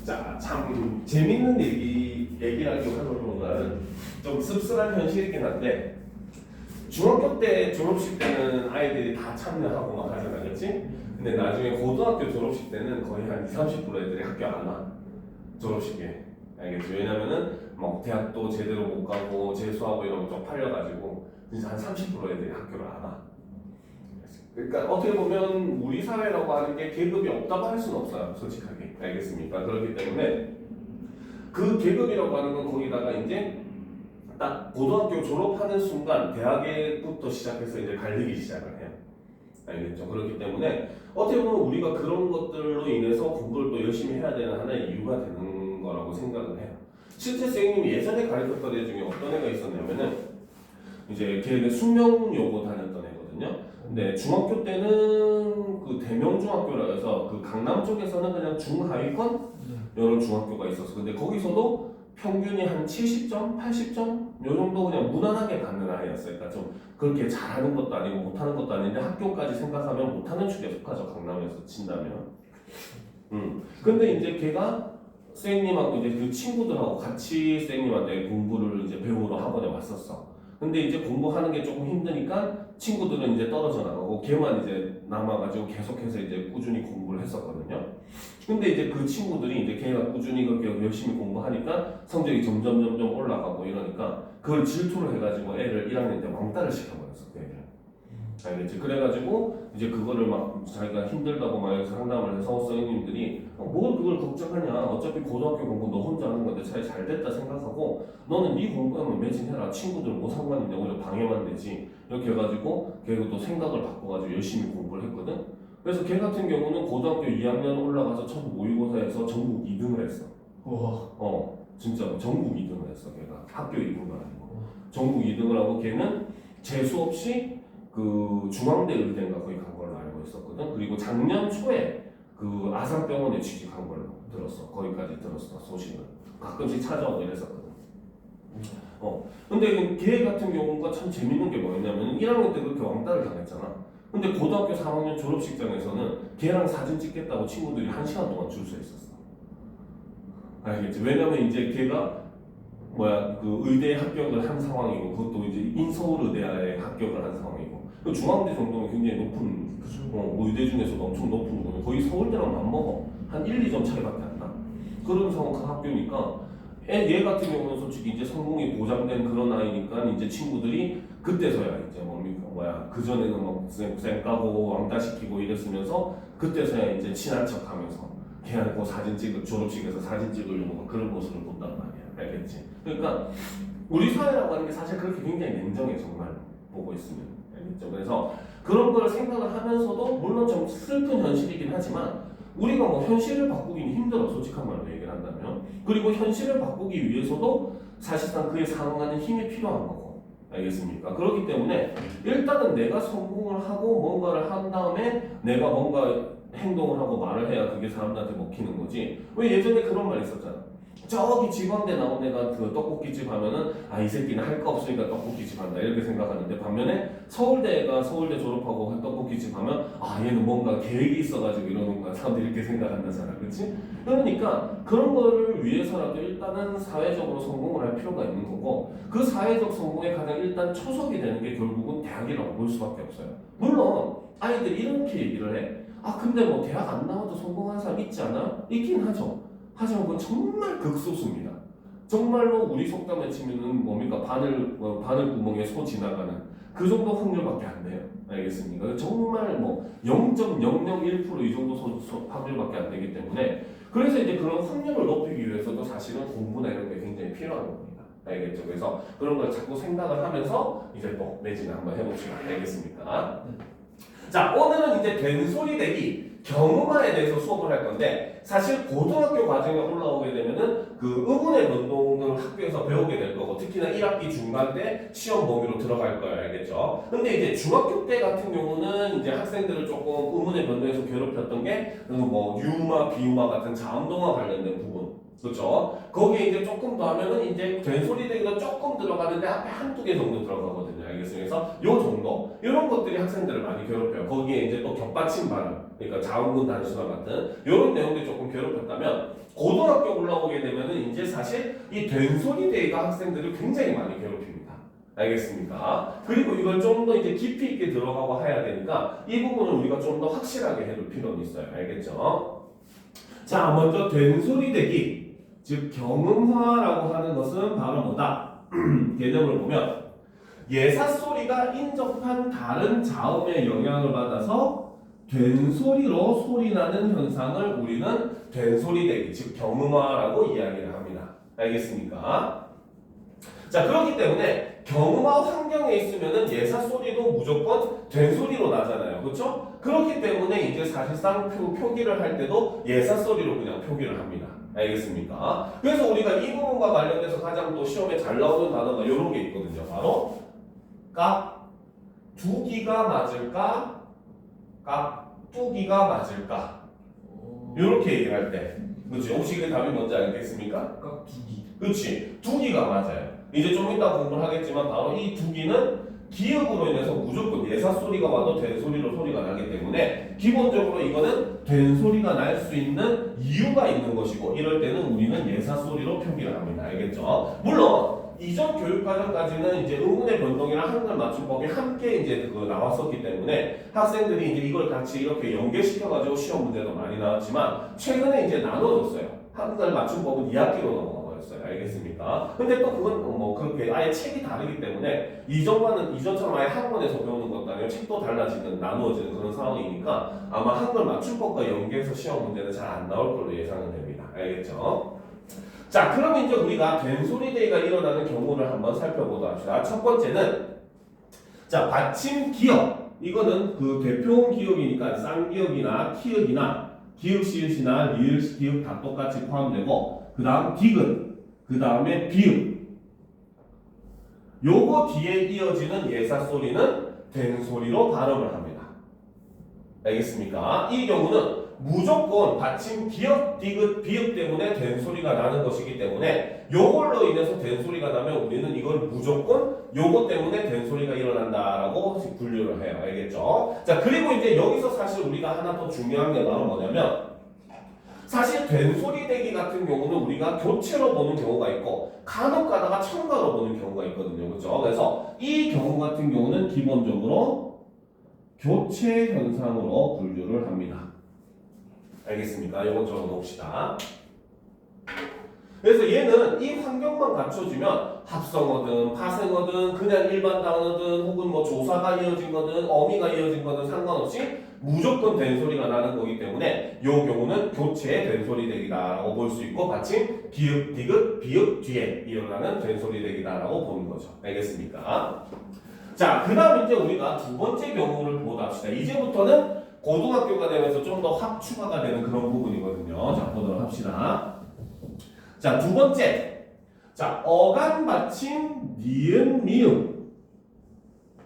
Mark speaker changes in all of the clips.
Speaker 1: 자, 참 재밌는 얘기라기보다는 좀 씁쓸한 현실이긴 한데 중학교 때 졸업식 때는 아이들이 다 참여하고 막 하잖아, 그렇지? 근데 나중에 고등학교 졸업식 때는 거의 한 20, 30% 애들이 학교 안 와. 졸업식에. 알겠지? 왜냐면은 막 대학도 제대로 못 가고 재수하고 이런 거 쪽팔려가지고 진짜 한 30% 애들이 학교를 안 와. 그러니까 어떻게 보면 우리 사회라고 하는 게 계급이 없다고 할 수는 없어요, 솔직하게. 알겠습니까? 그렇기 때문에 그 계급이라고 하는 건 거기다가 이제 딱 고등학교 졸업하는 순간 대학에부터 시작해서 이제 갈리기 시작을 해요. 알겠죠? 그렇기 때문에 어떻게 보면 우리가 그런 것들로 인해서 공부를 또 열심히 해야 되는 하나의 이유가 되는 거라고 생각을 해요. 실제 선생님이 예전에 가르쳤던 애 중에 어떤 애가 있었냐면은 이제 걔는 숙명여고 다녔던 애거든요. 근데 중학교 때는 그 대명중학교라 해서 그 강남 쪽에서는 그냥 중하위권 이런 중학교가 있었어. 근데 거기서도 평균이 한 70점, 80점 요 정도 그냥 무난하게 받는 아이였어요. 그러니까 좀 그렇게 잘하는 것도 아니고 못하는 것도 아닌데 학교까지 생각하면 못하는 축에 속하죠. 강남에서 친다면. 근데 이제 걔가 선생님하고 이제 그 친구들하고 같이 선생님한테 공부를 이제 배우러 학원에 왔었어. 근데 이제 공부하는 게 조금 힘드니까 친구들은 이제 떨어져 나가고 걔만 이제 남아가지고 계속해서 이제 꾸준히 공부를 했었거든요. 근데 이제 그 친구들이 이제 걔가 꾸준히 그렇게 열심히 공부하니까 성적이 점점 올라가고 이러니까 그걸 질투를 해가지고 애를 1학년 때 왕따를 시켜버렸어. 그 애를. 알겠지? 그래가지고 이제 그거를 막 자기가 힘들다고 막 상담을 해서 선생님들이 뭘 그걸 걱정하냐, 어차피 고등학교 공부 너 혼자 하는 건데 차라리 잘 됐다 생각하고 너는 네 공부하면 매진해라, 친구들 뭐 상관인데 오히려 방해만 되지, 이렇게 해가지고 걔가 또 생각을 바꿔가지고 열심히 공부를 했거든. 그래서 걔 같은 경우는 고등학교 2학년 올라가서 첫 모의고사에서 전국 2등을 했어.
Speaker 2: 우와.
Speaker 1: 진짜 전국 2등을 했어. 걔가 학교 2등도 아니고 전국 2등을 하고 걔는 재수 없이 그 중앙대 의대인가 거기 간 걸로 알고 있었거든. 그리고 작년 초에 그 아산병원에 취직한 걸로 들었어. 거기까지 들었어, 소식을. 가끔씩 찾아오고 이랬었거든. 근데 걔 같은 경우가 참 재밌는 게 뭐였냐면 1학년 때 그렇게 왕따를 당했잖아. 근데 고등학교 3학년 졸업식장에서는 걔랑 사진 찍겠다고 친구들이 1시간 동안 줄 서 있었어. 알겠지? 왜냐면 이제 걔가 그 의대에 합격을 한 상황이고 그것도 이제 인서울의대에 합격을 한 상황이고 중앙대 정도면 굉장히 높은 의대 중에서도 엄청 높은 거예요. 거의 서울대랑 맞먹어. 한 1, 2점 차이밖에 안 나. 그런 상황 학교니까 얘 같은 경우는 솔직히 이제 성공이 보장된 그런 아이니까 이제 친구들이 그때서야 이제 그 전에는 막 쌩 까고 왕따 시키고 이랬으면서 그때서야 이제 친한 척하면서 걔하고 사진 찍을 졸업식에서 사진 찍으려고 그런 모습을 본단 말이야. 알겠지? 그러니까 우리 사회라고 하는 게 사실 그렇게 굉장히 냉정해, 정말 보고 있으면. 알겠죠? 그래서 그런 걸 생각을 하면서도 물론 좀 슬픈 현실이긴 하지만 우리가 뭐 현실을 바꾸기는 힘들어, 솔직한 말로 얘기를 한다면. 그리고 현실을 바꾸기 위해서도 사실상 그에 상응하는 힘이 필요한 거고. 알겠습니까? 그렇기 때문에 일단은 내가 성공을 하고 뭔가를 한 다음에 내가 뭔가 행동을 하고 말을 해야 그게 사람들한테 먹히는 거지. 왜 예전에 그런 말 있었잖아. 저기 지방대 나온 애가 그 떡볶이집 하면은 이 새끼는 할 거 없으니까 떡볶이집 한다 이렇게 생각하는데, 반면에 서울대가 서울대 졸업하고 떡볶이집 하면 얘는 뭔가 계획이 있어가지고 이러는 거야. 사람들이 이렇게 생각한다잖아. 그렇지? 그러니까 그런 거를 위해서라도 일단은 사회적으로 성공을 할 필요가 있는 거고, 그 사회적 성공에 가장 일단 초석이 되는 게 결국은 대학이라고 볼 수밖에 없어요. 물론 아이들이 이렇게 얘기를 해. 근데 뭐 대학 안 나와도 성공한 사람 있지 않아? 있긴 하죠. 하지만 그건 정말 극소수입니다. 정말로 우리 속담에 치면은 뭡니까? 바늘 구멍에 소 지나가는 그 정도 확률밖에 안 돼요. 알겠습니까? 정말 뭐 0.001% 이 정도 확률밖에 안 되기 때문에, 그래서 이제 그런 확률을 높이기 위해서도 사실은 공부나 이런 게 굉장히 필요한 겁니다. 알겠죠? 그래서 그런 걸 자꾸 생각을 하면서 이제 또 매진을 한번 해봅시다. 알겠습니까? 자, 오늘은 이제 된소리 대기 경음화에 대해서 수업을 할 건데, 사실 고등학교 과정에 올라오게 되면은 그 의문의 변동을 학교에서 배우게 될 거고, 특히나 1학기 중반 때 시험 범위로 들어갈 거예요. 알겠죠? 근데 이제 중학교 때 같은 경우는 이제 학생들을 조금 의문의 변동에서 괴롭혔던 게 뭐 유마, 비유마 같은 자음동화 관련된 부분. 그렇죠? 거기에 이제 조금 더 하면은 이제 된소리 대기도 조금 들어가는데 앞에 한두 개 정도 들어가거든요. 알겠습니다. 그래서 요 정도, 이런 것들이 학생들을 많이 괴롭혀요. 괴롭혀요. 거기에 이제 또 겹받침 발음, 그러니까 자음군 단수나 같은 이런 내용들이 조금 괴롭혔다면 고등학교 올라오게 되면은 이제 사실 이 된소리 대가 학생들을 굉장히 많이 괴롭힙니다. 알겠습니까? 그리고 이걸 좀 더 이제 깊이 있게 들어가고 해야 되니까 이 부분을 우리가 좀 더 확실하게 해둘 필요는 있어요. 알겠죠? 자, 먼저 된소리 대기, 즉 경음화라고 하는 것은 바로 뭐다? 개념을 보면 예사소리가 인접한 다른 자음의 영향을 받아서 된소리로 소리나는 현상을 우리는 된소리대기, 즉 경음화라고 이야기를 합니다. 알겠습니까? 자, 그렇기 때문에 경음화 환경에 있으면은 예사소리도 무조건 된소리로 나잖아요. 그렇죠? 그렇기 때문에 이제 사실상 표기를 할 때도 예사소리로 그냥 표기를 합니다. 알겠습니까? 그래서 우리가 이 부분과 관련돼서 가장 또 시험에 잘 나오는 단어가 이런 게 있거든요. 바로 깍두기가 맞을까? 깍두기가 맞을까? 이렇게 얘기를 할 때, 그렇지? 혹시 그 답이 뭔지 알겠습니까?
Speaker 2: 깍두기.
Speaker 1: 그렇지? 두기가 맞아요. 이제 좀 이따 공부를 하겠지만 바로 이 두기는 기역으로 인해서 무조건 예사소리가 와도 된소리로 소리가 나기 때문에 기본적으로 이거는 된소리가 날 수 있는 이유가 있는 것이고 이럴 때는 우리는 예사소리로 표기를 합니다. 알겠죠? 물론 이전 교육과정까지는 이제 의문의 변동이랑 한글 맞춤법이 함께 이제 나왔었기 때문에 학생들이 이제 이걸 같이 이렇게 연계시켜가지고 시험 문제도 많이 나왔지만 최근에 이제 나눠졌어요. 한글 맞춤법은 2학기로 넘어가 버렸어요. 알겠습니까? 근데 또 그건 뭐 그렇게 아예 책이 다르기 때문에 이전처럼 아예 학원에서 배우는 것도 아니고 책도 달라지는 나누어지는 그런 상황이니까 아마 한글 맞춤법과 연계해서 시험 문제는 잘 안 나올 걸로 예상은 됩니다. 알겠죠? 자, 그럼 이제 우리가 된소리대기가 일어나는 경우를 한번 살펴보도록 합시다. 첫 번째는 자, 받침 기역. 이거는 그 대표음 기역이니까 쌍기역이나 키역이나 기역 시읒이나 리을 기역 다 똑같이 포함되고 그 다음 디귿, 그 다음에 비읍. 요거 뒤에 이어지는 예사소리는 된소리로 발음을 합니다. 알겠습니까? 이 경우는 무조건 받침 기역, 디귿, 비읍 때문에 된소리가 나는 것이기 때문에 요걸로 인해서 된소리가 나면 우리는 이걸 무조건 요거 때문에 된소리가 일어난다라고 분류를 해요. 알겠죠? 자, 그리고 이제 여기서 사실 우리가 하나 더 중요한 게 바로 뭐냐면 사실 된소리 대기 같은 경우는 우리가 교체로 보는 경우가 있고 간혹 가다가 첨가로 보는 경우가 있거든요. 그렇죠? 그래서 이 경우 같은 경우는 기본적으로 교체 현상으로 분류를 합니다. 알겠습니까? 이건 적어 놓읍시다. 그래서 얘는 이 환경만 갖춰지면 합성어든 파생어든 그냥 일반 단어든 혹은 뭐 조사가 이어진 거든 어미가 이어진 거든 상관없이 무조건 된소리가 나는 거기 때문에 이 경우는 교체의 된소리 대기다라고 볼 수 있고 받침 기읍, 디귿, 비읍 뒤에 일어나는 된소리 대기다라고 보는 거죠. 알겠습니까? 자, 그 다음 이제 우리가 두 번째 경우를 보도록 합시다. 이제부터는 고등학교가 되면서 좀 더 확 추가가 되는 그런 부분이거든요. 자, 보도록 합시다. 자, 두 번째. 자, 어간 받침 니은 미음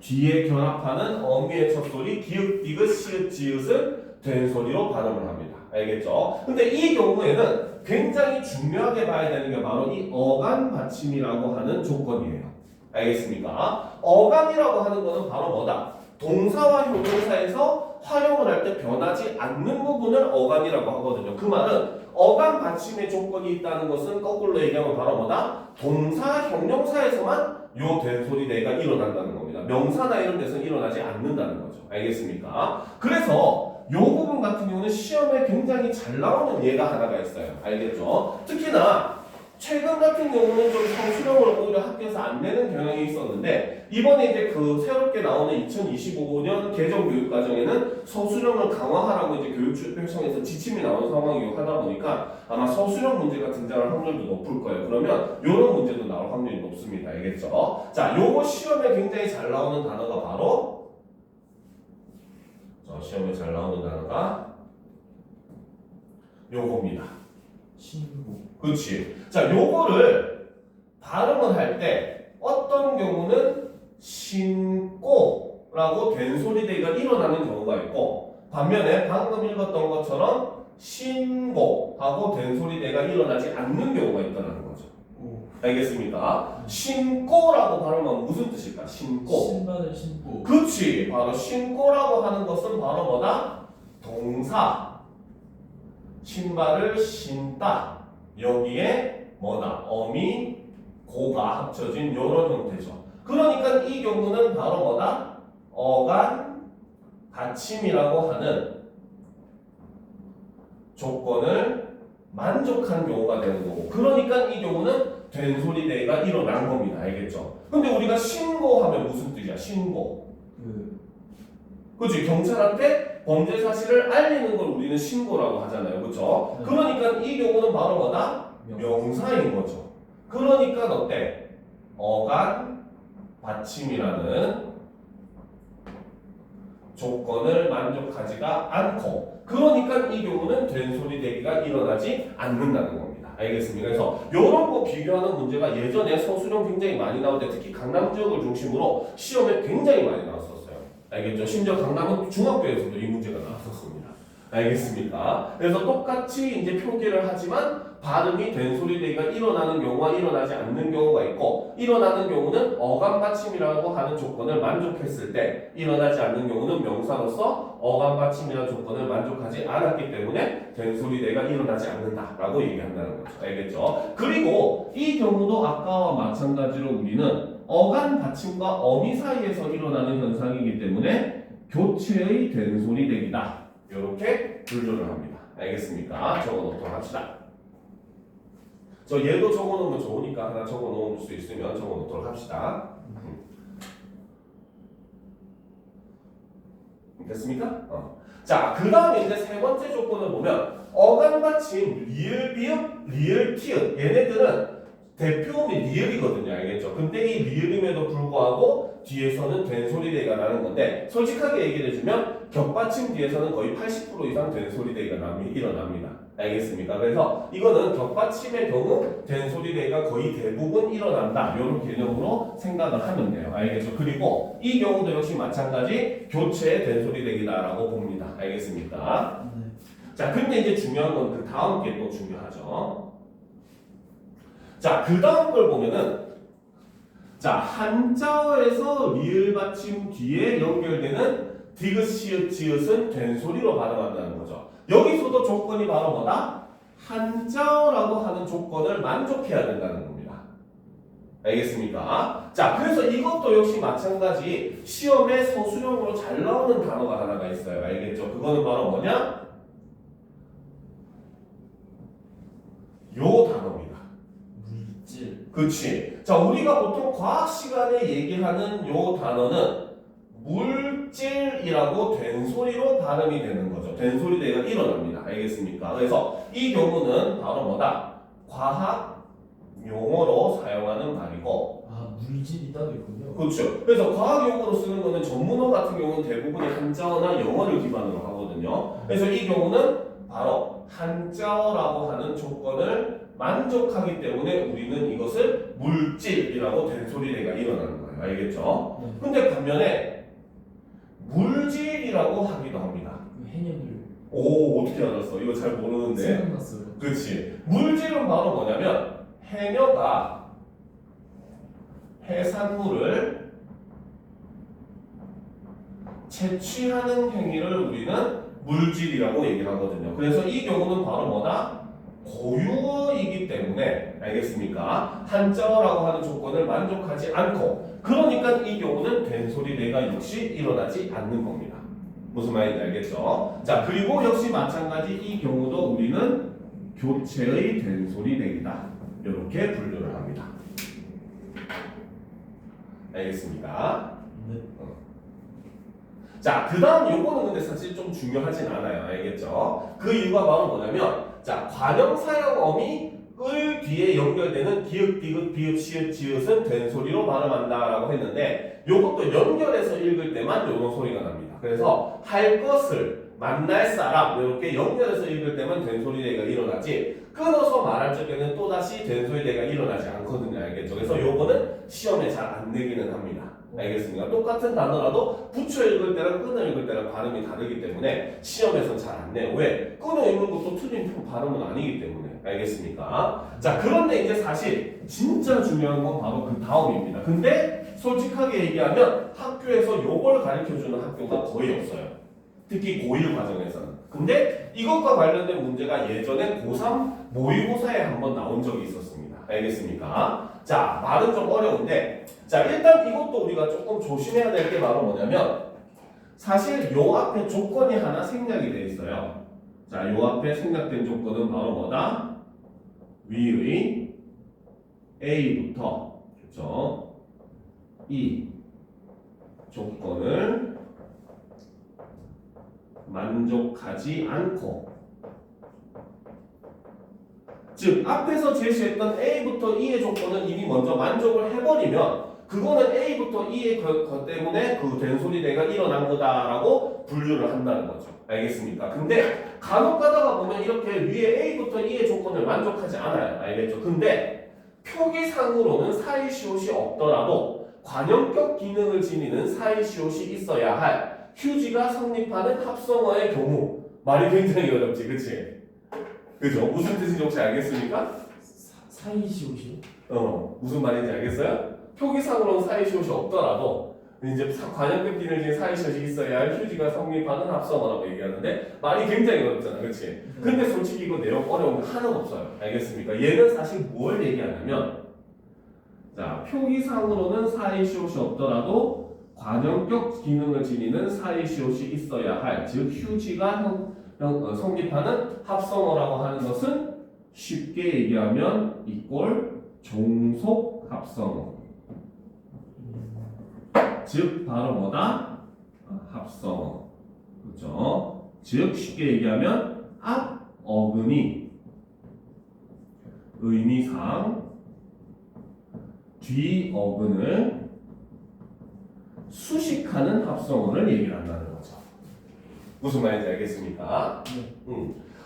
Speaker 1: 뒤에 결합하는 어미의 첫 소리 기읍, 디귿, 시읒, 지읒을 된소리로 발음을 합니다. 알겠죠? 근데 이 경우에는 굉장히 중요하게 봐야 되는 게 바로 이 어간 받침이라고 하는 조건이에요. 알겠습니까? 어간이라고 하는 거는 바로 뭐다? 동사와 형용사에서 활용을 할 때 변하지 않는 부분을 어간이라고 하거든요. 그 말은 어간 받침의 조건이 있다는 것은 거꾸로 얘기하면 바로 뭐다? 동사, 형용사에서만 요 된소리 대가 일어난다는 겁니다. 명사나 이런 데서는 일어나지 않는다는 거죠. 알겠습니까? 그래서 요 부분 같은 경우는 시험에 굉장히 잘 나오는 예가 하나가 있어요. 알겠죠? 특히나 최근 같은 경우는 좀 서술형을 오히려 학교에서 안 내는 경향이 있었는데 이번에 이제 그 새롭게 나오는 2025년 개정교육과정에는 서술형을 강화하라고 이제 교육청에서 지침이 나온 상황이고 하다 보니까 아마 서술형 문제가 등장할 확률도 높을 거예요. 그러면 이런 문제도 나올 확률이 높습니다. 알겠죠? 자, 요거 시험에 굉장히 잘 나오는 단어가 바로 시험에 잘 나오는 단어가 요겁니다.
Speaker 2: 신고.
Speaker 1: 그렇지. 자, 요거를 발음을 할 때 어떤 경우는 신고라고 된소리 대기가 일어나는 경우가 있고 반면에 방금 읽었던 것처럼 신고하고 된소리 대기가 일어나지 않는 경우가 있다는 거죠. 알겠습니까? 신고라고 발음하면 무슨 뜻일까? 신고.
Speaker 2: 신발을 신고.
Speaker 1: 그치. 바로 신고라고 하는 것은 바로 뭐다? 동사. 신발을 신다. 여기에 뭐다? 어미, 고가 합쳐진 이런 형태죠. 그러니까 이 경우는 바로 뭐다? 어간 받침이라고 하는 조건을 만족한 경우가 되는 거고, 그러니까 이 경우는 된소리 대가 일어난 겁니다. 알겠죠? 근데 우리가 신고하면 무슨 뜻이야? 신고. 그치? 경찰한테 범죄 사실을 알리는 걸 우리는 신고라고 하잖아요. 그쵸?
Speaker 2: 네.
Speaker 1: 그러니까 이 경우는 바로 뭐다? 명사인 거죠. 그러니까 어때? 어간 받침이라는 조건을 만족하지가 않고, 그러니까 이 경우는 된소리 대기가 일어나지 않는다는 겁니다. 알겠습니까? 그래서 이런 거 비교하는 문제가 예전에 서술형 굉장히 많이 나올 때, 특히 강남 지역을 중심으로 시험에 굉장히 많이 나왔었어요. 알겠죠? 심지어 강남은 중학교에서도 이 문제가 나왔었습니다. 알겠습니까? 그래서 똑같이 이제 표기를 하지만 발음이 된소리 대기가 일어나는 경우와 일어나지 않는 경우가 있고, 일어나는 경우는 어감 받침이라고 하는 조건을 만족했을 때, 일어나지 않는 경우는 명사로서 어감 받침이라는 조건을 만족하지 않았기 때문에 된소리 대기가 일어나지 않는다라고 얘기한다는 거죠. 알겠죠? 그리고 이 경우도 아까와 마찬가지로 우리는 어간 받침과 어미 사이에서 일어나는 현상이기 때문에 교체의 된소리 대기다. 이렇게 분류를 합니다. 알겠습니까? 적어놓도록 합시다. 저 얘도 적어놓으면 좋으니까 하나 적어놓을 수 있으면 적어놓도록 합시다. 됐습니까? 자, 그 다음에 이제 세 번째 조건을 보면 어간 받침, 리을, 비읍, 리을, 티읕, 얘네들은 대표음이 리을이거든요. 알겠죠? 근데 이 리을임에도 불구하고 뒤에서는 된소리 대기가 나는 건데, 솔직하게 얘기를 해주면 격받침 뒤에서는 거의 80% 이상 된소리 대기가 일어납니다. 알겠습니까? 그래서 이거는 격받침의 경우 된소리 대기가 거의 대부분 일어난다. 이런 개념으로 생각을 하면 돼요. 알겠죠? 그리고 이 경우도 역시 마찬가지 교체의 된소리 대기다라고 봅니다. 알겠습니까? 자, 근데 이제 중요한 건 그 다음 게 또 중요하죠. 자, 그 다음 걸 보면은, 자, 한자어에서 리을 받침 뒤에 연결되는 디귿, 시읒, 지읒은 된소리로 발음한다는 거죠. 여기서도 조건이 바로 뭐다? 한자어라고 하는 조건을 만족해야 된다는 겁니다. 알겠습니까? 자, 그래서 이것도 역시 마찬가지 시험에 서술형으로 잘 나오는 단어가 하나가 있어요. 알겠죠? 그거는 바로 뭐냐? 요 단어입니다.
Speaker 2: 물질.
Speaker 1: 그치. 자, 우리가 보통 과학 시간에 얘기하는 요 단어는 물질이라고 된소리로 발음이 되는 거죠. 된소리 대기가 일어납니다. 알겠습니까? 그래서 이 경우는 바로 뭐다? 과학 용어로 사용하는 말이고.
Speaker 2: 아, 물질이 따로 있군요.
Speaker 1: 그렇죠. 그래서 과학 용어로 쓰는 거는 전문어 같은 경우는 대부분이 한자어나 영어를 기반으로 하거든요. 그래서 이 경우는 바로 한자어라고 하는 조건을 만족하기 때문에 우리는 이것을 물질이라고 된소리 대기가 일어나는 거예요. 알겠죠? 근데 반면에 물질이라고 하기도 합니다.
Speaker 2: 해녀들.
Speaker 1: 오, 어떻게 알았어? 이거 잘 모르는데.
Speaker 2: 생각났어요.
Speaker 1: 그렇지. 물질은 바로 뭐냐면 해녀가 해산물을 채취하는 행위를 우리는 물질이라고 얘기하거든요. 그래서 이 경우는 바로 뭐다? 고유어이기 때문에, 알겠습니까? 한자어라고 하는 조건을 만족하지 않고, 그러니까 이 경우는 된소리 대기가 역시 일어나지 않는 겁니다. 무슨 말인지 알겠죠? 자, 그리고 역시 마찬가지 이 경우도 우리는 교체의 된소리 대기다. 이렇게 분류를 합니다. 알겠습니까?
Speaker 2: 네.
Speaker 1: 자, 그 다음 요거는 근데 사실 좀 중요하진 않아요. 알겠죠? 그 이유가 바로 뭐냐면, 자, 관형사형 어미 을 뒤에 연결되는 기읍, 디귿, 비읍, 시읒, 지읒은 된소리로 발음한다라고 했는데, 요것도 연결해서 읽을 때만 요런 소리가 납니다. 그래서 할 것을, 만날 사람 이렇게 연결해서 읽을 때만 된소리 대기가 일어나지, 끊어서 말할 적에는 또다시 된소리 대기가 일어나지 않거든요. 알겠죠? 그래서 요거는 시험에 잘 안 내기는 합니다. 알겠습니까? 똑같은 단어라도 붙여 읽을 때랑 끊어 읽을 때랑 발음이 다르기 때문에 시험에서는 잘 안 내요. 왜? 끊어 읽는 것도 틀린 발음은 아니기 때문에. 알겠습니까? 자, 그런데 이제 사실 진짜 중요한 건 바로 그 다음입니다. 근데 솔직하게 얘기하면 학교에서 요걸 가르쳐주는 학교가 거의 없어요. 특히 고1 과정에서는. 근데 이것과 관련된 문제가 예전에 고3 모의고사에 한번 나온 적이 있었습니다. 알겠습니까? 자, 말은 좀 어려운데, 자, 일단 이것도 우리가 조금 조심해야 될 게 바로 뭐냐면, 사실 요 앞에 조건이 하나 생략이 되어 있어요. 자, 요 앞에 생략된 조건은 바로 뭐다? 위의 A부터, 그렇죠? 이 조건을 만족하지 않고, 즉 앞에서 제시했던 A부터 E의 조건은 이미 먼저 만족을 해버리면 그거는 A부터 E의 것 때문에 그 된소리대가 일어난 거다라고 분류를 한다는 거죠. 알겠습니까? 근데 간혹 가다가 보면 이렇게 위에 A부터 E의 조건을 만족하지 않아요. 알겠죠? 근데 표기상으로는 사이시옷이 없더라도 관용격 기능을 지니는 사이시옷이 있어야 할 휴지가 성립하는 합성어의 경우, 말이 굉장히 어렵지, 그치? 그죠? 무슨 뜻인지 혹시 알겠습니까?
Speaker 2: 사이시옷이요?
Speaker 1: 무슨 말인지 알겠어요? 표기상으로는 사이시옷이 없더라도 이제 관용격 기능을 지닌 사이시옷이 있어야 할 휴지가 성립하는 합성어라고 얘기하는데 말이 굉장히 어렵잖아, 그치? 근데 솔직히 이거 내용 어려운 거 하나도 없어요. 알겠습니까? 얘는 사실 뭘 얘기하냐면, 자, 표기상으로는 사이시옷이 없더라도 관용격 기능을 지니는 사이시옷이 있어야 할, 즉 휴지가 성립하는 합성어라고 하는 것은 쉽게 얘기하면 이꼴 종속 합성어. 즉 바로 뭐다? 합성어. 그렇죠? 즉 쉽게 얘기하면 앞 어근이 의미상 뒤 어근을 수식하는 합성어를 얘기를 한다는 거죠. 무슨 말인지 알겠습니까?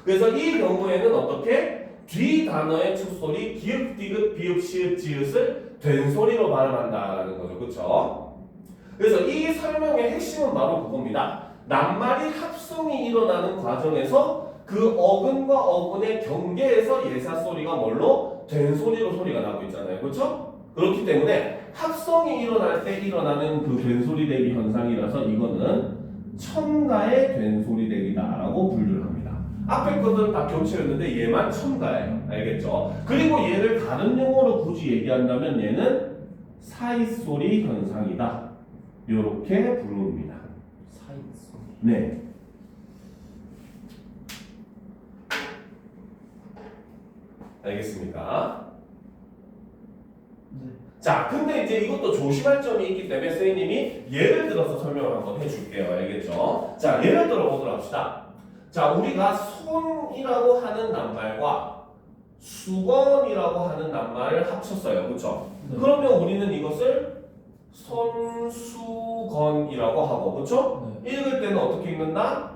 Speaker 1: 그래서 이 경우에는 어떻게? 뒤 단어의 첫 소리 기읍, 디귿, 비읍, 시읍, 지읒을 된소리로 발음한다라는 거죠. 그렇죠? 그래서 이 설명의 핵심은 바로 그겁니다. 낱말이 합성이 일어나는 과정에서 그 어근과 어근의 경계에서 예사 소리가 뭘로? 된소리로 소리가 나고 있잖아요. 그렇죠? 그렇기 때문에 합성이 일어날 때 일어나는 그 된소리 대기 현상이라서 이거는 첨가의 된소리 대기다라고 분류를 합니다. 앞에 것들은 다 교체였는데 얘만 첨가예요. 알겠죠? 그리고 얘를 다른 용어로 굳이 얘기한다면 얘는 사이소리 현상이다. 이렇게 부릅니다.
Speaker 2: 사이소리.
Speaker 1: 네. 알겠습니까?
Speaker 2: 네.
Speaker 1: 자, 근데 이제 이것도 조심할 점이 있기 때문에 선생님이 예를 들어서 설명을 한번 해줄게요. 알겠죠? 자, 예를 들어 보도록 합시다. 자, 우리가 손이라고 하는 낱말과 수건이라고 하는 낱말을 합쳤어요. 그렇죠?
Speaker 2: 네.
Speaker 1: 그러면 우리는 이것을 손수건이라고 하고, 그렇죠?
Speaker 2: 네.
Speaker 1: 읽을 때는 어떻게 읽는다?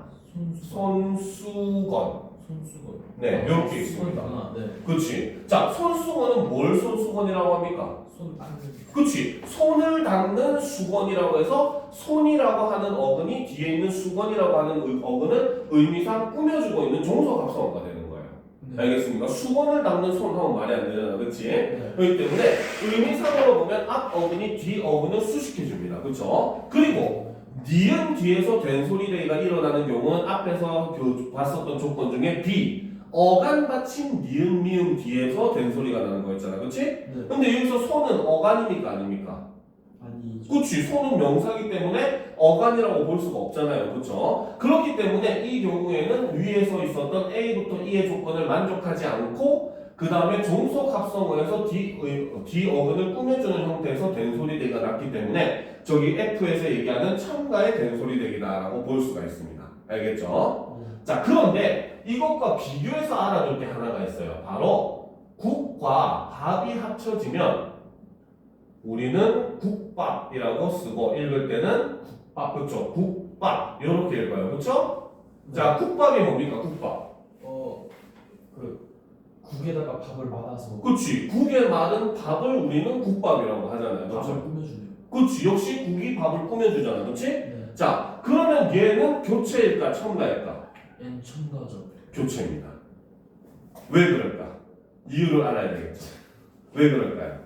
Speaker 1: 손수건.
Speaker 2: 손수건.
Speaker 1: 네, 이렇게 있습니다.
Speaker 2: 수건이구나. 네.
Speaker 1: 그렇지. 자, 손수건은 뭘 손수건이라고 합니까?
Speaker 2: 손 닦는.
Speaker 1: 그렇지. 손을 닦는 수건이라고 해서 손이라고 하는 어근이 뒤에 있는 수건이라고 하는 어근은 의미상 꾸며주고 있는 종속합성어가 되는 거예요.
Speaker 2: 네.
Speaker 1: 알겠습니까? 수건을 닦는 손 하면 말이 안 되잖아, 그렇지?
Speaker 2: 네.
Speaker 1: 그렇기 때문에 의미상으로 보면 앞 어근이 뒤 어근을 수식해줍니다, 그렇죠? 그리고 니은 뒤에서 된소리 대기가 일어나는 경우는 앞에서 봤었던 조건 중에 B 어간 받침 니은 미음 뒤에서 된소리가 나는 거였잖아, 그렇지?
Speaker 2: 네.
Speaker 1: 근데 여기서 손은 어간입니까 아닙니까?
Speaker 2: 아니죠.
Speaker 1: 그렇지. 손은 명사기 때문에 어간이라고 볼 수가 없잖아요. 그렇죠? 그렇기 때문에 이 경우에는 위에서 있었던 A부터 E의 조건을 만족하지 않고 그 다음에 종속 합성어에서 D 어근을 꾸며주는 형태에서 된소리 대기가 났기 때문에 저기 F에서 얘기하는 첨가의 된소리 대기다라고 볼 수가 있습니다. 알겠죠? 자, 그런데 이것과 비교해서 알아둘 게 하나가 있어요. 바로 국과 밥이 합쳐지면 우리는 국밥이라고 쓰고 읽을 때는 국밥, 그렇죠? 국밥 이렇게 읽어요, 그렇죠? 자, 국밥이 뭡니까? 국밥.
Speaker 2: 그 국에다가 밥을 말아서
Speaker 1: 그렇지. 국에 마른 밥을 우리는 국밥이라고 하잖아요, 그렇죠?
Speaker 2: 밥을 꾸며주네요.
Speaker 1: 그렇지. 역시 국이 밥을 꾸며주잖아. 그렇지?
Speaker 2: 네.
Speaker 1: 자, 그러면 얘는 교체일까 첨가일까?
Speaker 2: N 첨가죠.
Speaker 1: 교체입니다. 왜 그럴까? 이유를 알아야 되겠죠. 왜 그럴까요?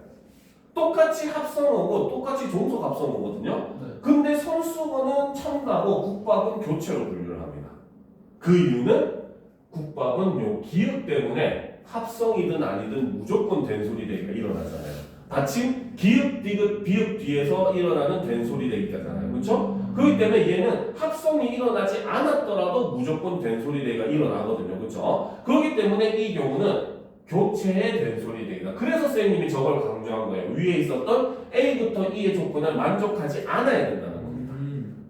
Speaker 1: 똑같이 합성어고 똑같이 종속 합성어거든요.
Speaker 2: 네.
Speaker 1: 근데 선수어는 첨가고 국밥은 교체로 분류를 합니다. 그 이유는 국밥은 요 기역 때문에 합성이든 아니든 무조건 된소리 대기가 일어나잖아요. 받침 기역, 디귿, 비역 뒤에서 일어나는 된소리 대기가잖아요. 그렇죠? 그렇기 때문에 얘는 합성이 일어나지 않았더라도 무조건 된소리 대기가 일어나거든요. 그렇죠? 그렇기 때문에 이 경우는 교체의 된소리 대기다. 그래서 선생님이 저걸 강조한 거예요. 위에 있었던 A부터 E의 조건을 만족하지 않아야 된다는 겁니다.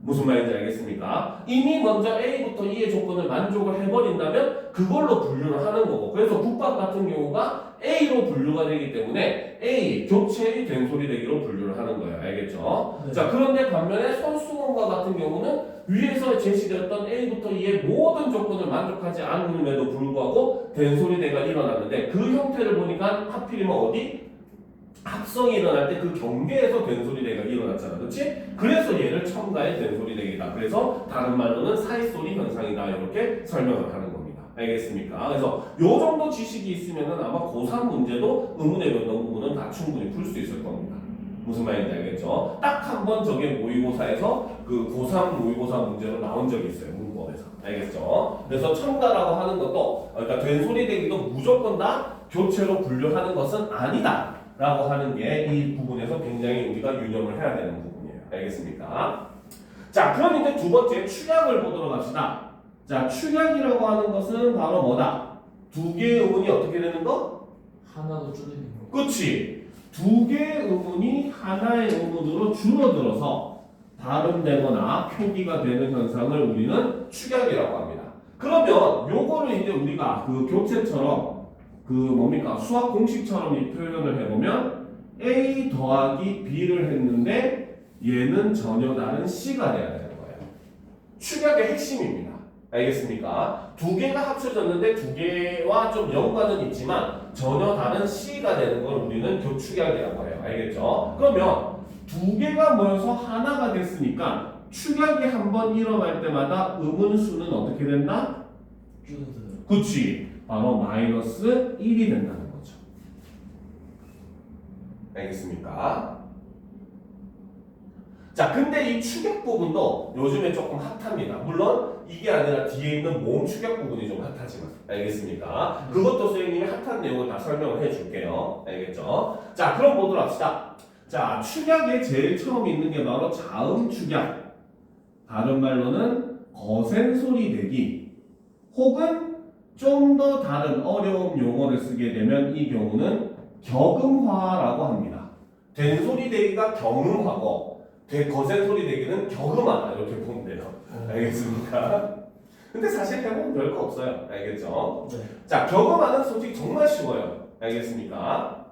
Speaker 1: 무슨 말인지 알겠습니까? 이미 먼저 A부터 E의 조건을 만족을 해버린다면 그걸로 분류를 하는 거고, 그래서 국밥 같은 경우가 A로 분류가 되기 때문에 A, 교체의 된소리 대기로 분류를 하는 거예요. 알겠죠?
Speaker 2: 네.
Speaker 1: 자, 그런데 반면에 선수원과 같은 경우는 위에서 제시되었던 A부터 E의 모든 조건을 만족하지 않음에도 불구하고 된소리 대가 일어났는데 그 형태를 보니까 하필이면 어디? 합성이 일어날 때 그 경계에서 된소리 대가 일어났잖아. 그렇지? 그래서 얘를 첨가의 된소리 대기다. 그래서 다른 말로는 사이소리 현상이다. 이렇게 설명을 하는 겁니다. 알겠습니까? 그래서 요 정도 지식이 있으면은 아마 고3 문제도 의문의 변동 부분은 다 충분히 풀 수 있을 겁니다. 무슨 말인지 알겠죠? 딱 한 번 저게 모의고사에서 그 고3 모의고사 문제로 나온 적이 있어요. 문법에서. 알겠죠? 그래서 첨가라고 하는 것도, 그러니까 된소리 대기도 무조건 다 교체로 분류하는 것은 아니다. 라고 하는 게 이 부분에서 굉장히 우리가 유념을 해야 되는 부분이에요. 알겠습니까? 자, 그럼 이제 두 번째 축약을 보도록 합시다. 자, 축약이라고 하는 것은 바로 뭐다? 두 개의 의문이 어떻게 되는 거?
Speaker 2: 하나로 줄이는 거.
Speaker 1: 그치? 두 개의 의문이 하나의 의문으로 줄어들어서 발음되거나 표기가 되는 현상을 우리는 축약이라고 합니다. 그러면 요거를 이제 우리가 그 교체처럼 그 뭡니까? 수학 공식처럼 이 표현을 해보면 A 더하기 B를 했는데 얘는 전혀 다른 C가 돼야 되는 거예요. 축약의 핵심입니다. 알겠습니까? 두 개가 합쳐졌는데 두 개와 좀 연관은 있지만 전혀 다른 C가 되는 걸 우리는 교축약이라고 해요. 알겠죠? 그러면 두 개가 모여서 하나가 됐으니까 축약이 한 번 일어날 때마다 의문수는 어떻게 된다?
Speaker 2: 줄어들어요.
Speaker 1: 그치? 바로 마이너스 1이 된다는 거죠. 알겠습니까? 자, 근데 이 축약 부분도 요즘에 조금 핫합니다. 물론 이게 아니라 뒤에 있는 모음 축약 부분이 좀 핫하지만. 알겠습니까? 그것도 선생님이 핫한 내용을 다 설명을 해줄게요. 알겠죠? 자, 그럼 보도록 합시다. 자, 축약에 제일 처음 있는 게 바로 자음 축약. 다른 말로는 거센 소리 내기. 혹은 좀 더 다른 어려운 용어를 쓰게 되면 이 경우는 격음화라고 합니다. 된소리 대기가 경음하고 거센 소리 대기는 격음하다 이렇게 보면 돼요. 알겠습니까? 근데 사실 해보면 별거 없어요. 알겠죠?
Speaker 2: 네.
Speaker 1: 자, 격음하는 솔직히 정말 쉬워요. 알겠습니까?